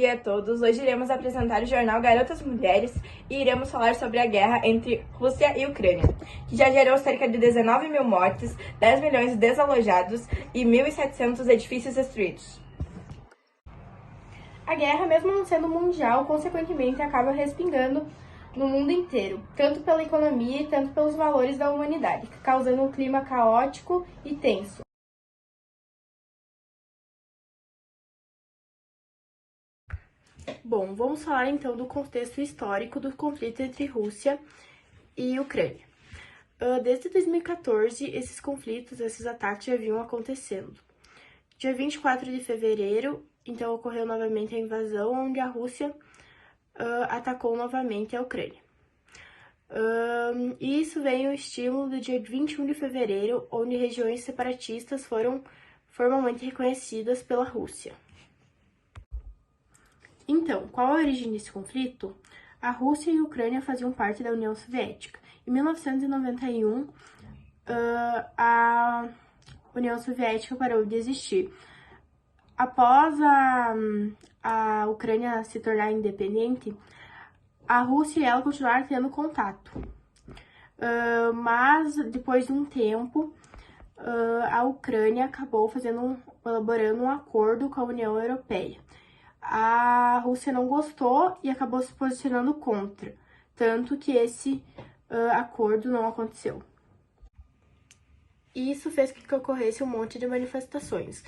dia a todos. Hoje iremos apresentar o jornal Garotas Mulheres e iremos falar sobre a guerra entre Rússia e Ucrânia, que já gerou cerca de 19 mil mortes, 10 milhões de desalojados e 1.700 edifícios destruídos. A guerra, mesmo não sendo mundial, consequentemente acaba respingando no mundo inteiro, tanto pela economia e tanto pelos valores da humanidade, causando um clima caótico e tenso. Bom, vamos falar então do contexto histórico do conflito entre Rússia e Ucrânia. Desde 2014, esses conflitos, esses ataques já vinham acontecendo. Dia 24 de fevereiro, então, ocorreu novamente a invasão, onde a Rússia atacou novamente a Ucrânia. E isso veio o estímulo do dia 21 de fevereiro, onde regiões separatistas foram formalmente reconhecidas pela Rússia. Então, qual a origem desse conflito? A Rússia e a Ucrânia faziam parte da União Soviética. Em 1991, a União Soviética parou de existir. Após a Ucrânia se tornar independente, a Rússia e ela continuaram tendo contato. Mas, depois de um tempo, a Ucrânia acabou elaborando um acordo com a União Europeia. A Rússia não gostou e acabou se posicionando contra, tanto que esse acordo não aconteceu. Isso fez com que ocorresse um monte de manifestações.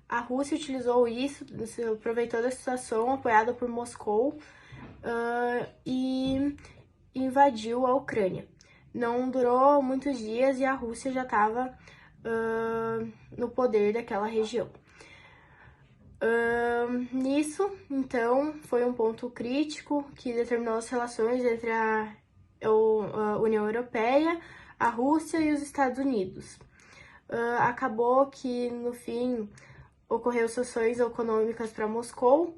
A Rússia utilizou isso, se aproveitou da situação apoiada por Moscou e invadiu a Ucrânia. Não durou muitos dias e a Rússia já estava no poder daquela região. Nisso, então, foi um ponto crítico que determinou as relações entre a União Europeia, a Rússia e os Estados Unidos. Acabou que, no fim, ocorreu sanções econômicas para Moscou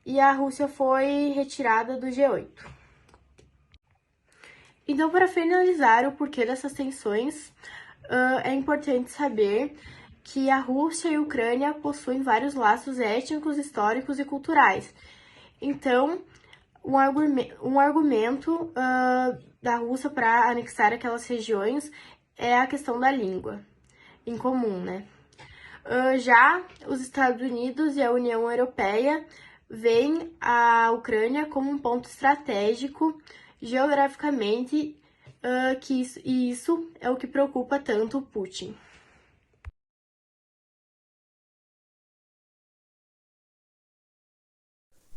e a Rússia foi retirada do G8. Então, para finalizar o porquê dessas tensões, é importante saber que a Rússia e a Ucrânia possuem vários laços étnicos, históricos e culturais. Então, um argumento da Rússia para anexar aquelas regiões é a questão da língua em comum, né? Já os Estados Unidos e a União Europeia veem a Ucrânia como um ponto estratégico geograficamente, e isso é o que preocupa tanto o Putin.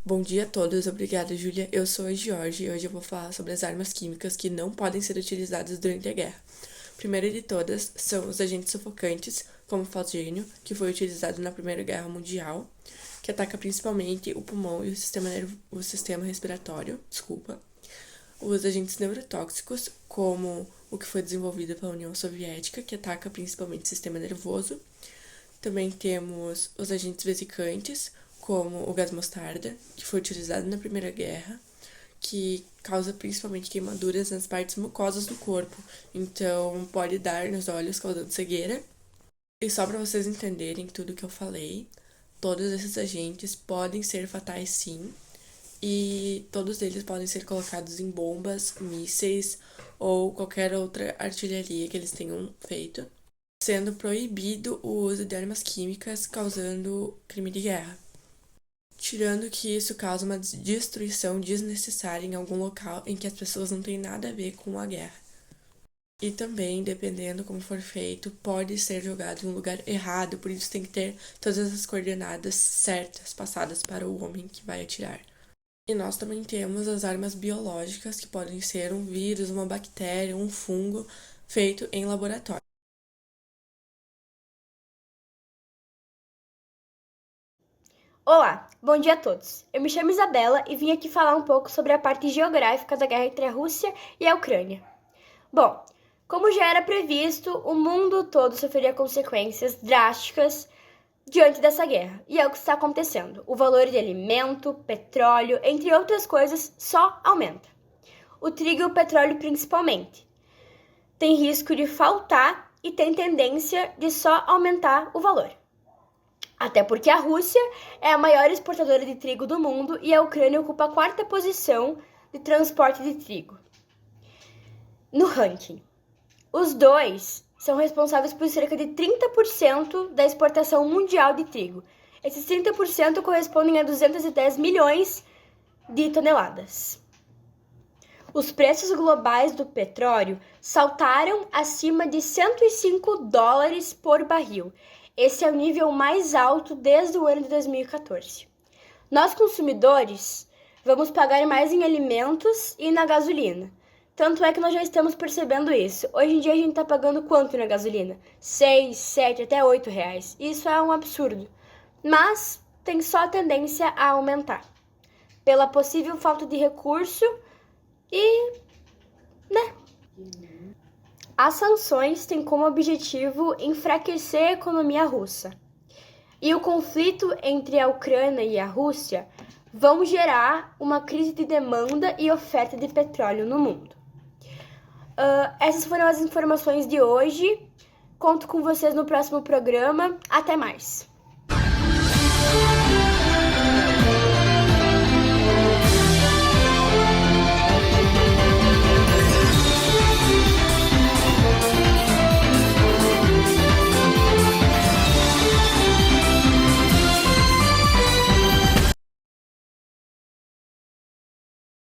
Bom dia a todos, obrigada Júlia. Eu sou a Georgia e hoje eu vou falar sobre as armas químicas que não podem ser utilizadas durante a guerra. Primeira de todas são os agentes sufocantes, como o fosgênio, que foi utilizado na Primeira Guerra Mundial, que ataca principalmente o pulmão e o sistema respiratório. Os agentes neurotóxicos, como o que foi desenvolvido pela União Soviética, que ataca principalmente o sistema nervoso. Também temos os agentes vesicantes, como o gás mostarda, que foi utilizado na Primeira Guerra, que causa principalmente queimaduras nas partes mucosas do corpo, então pode dar nos olhos, causando cegueira. E só para vocês entenderem tudo que eu falei, todos esses agentes podem ser fatais sim, e todos eles podem ser colocados em bombas, mísseis ou qualquer outra artilharia que eles tenham feito, sendo proibido o uso de armas químicas causando crime de guerra. Tirando que isso causa uma destruição desnecessária em algum local em que as pessoas não têm nada a ver com a guerra. E também, dependendo como for feito, pode ser jogado em um lugar errado, por isso tem que ter todas as coordenadas certas passadas para o homem que vai atirar. E nós também temos as armas biológicas, que podem ser um vírus, uma bactéria, um fungo, feito em laboratório. Olá, bom dia a todos. Eu me chamo Isabela e vim aqui falar um pouco sobre a parte geográfica da guerra entre a Rússia e a Ucrânia. Bom, como já era previsto, o mundo todo sofreria consequências drásticas diante dessa guerra. E é o que está acontecendo. O valor de alimento, petróleo, entre outras coisas, só aumenta. O trigo e o petróleo principalmente. Tem risco de faltar e tem tendência de só aumentar o valor. Até porque a Rússia é a maior exportadora de trigo do mundo e a Ucrânia ocupa a 4ª posição de transporte de trigo no ranking. Os dois são responsáveis por cerca de 30% da exportação mundial de trigo. Esses 30% correspondem a 210 milhões de toneladas. Os preços globais do petróleo saltaram acima de $105 por barril. Esse é o nível mais alto desde o ano de 2014. Nós, consumidores, vamos pagar mais em alimentos e na gasolina. Tanto é que nós já estamos percebendo isso. Hoje em dia a gente está pagando quanto na gasolina? 6, 7, até 8 reais. Isso é um absurdo. Mas tem só a tendência a aumentar. Pela possível falta de recurso e, As sanções têm como objetivo enfraquecer a economia russa. E o conflito entre a Ucrânia e a Rússia vão gerar uma crise de demanda e oferta de petróleo no mundo. Essas foram as informações de hoje. Conto com vocês no próximo programa. Até mais!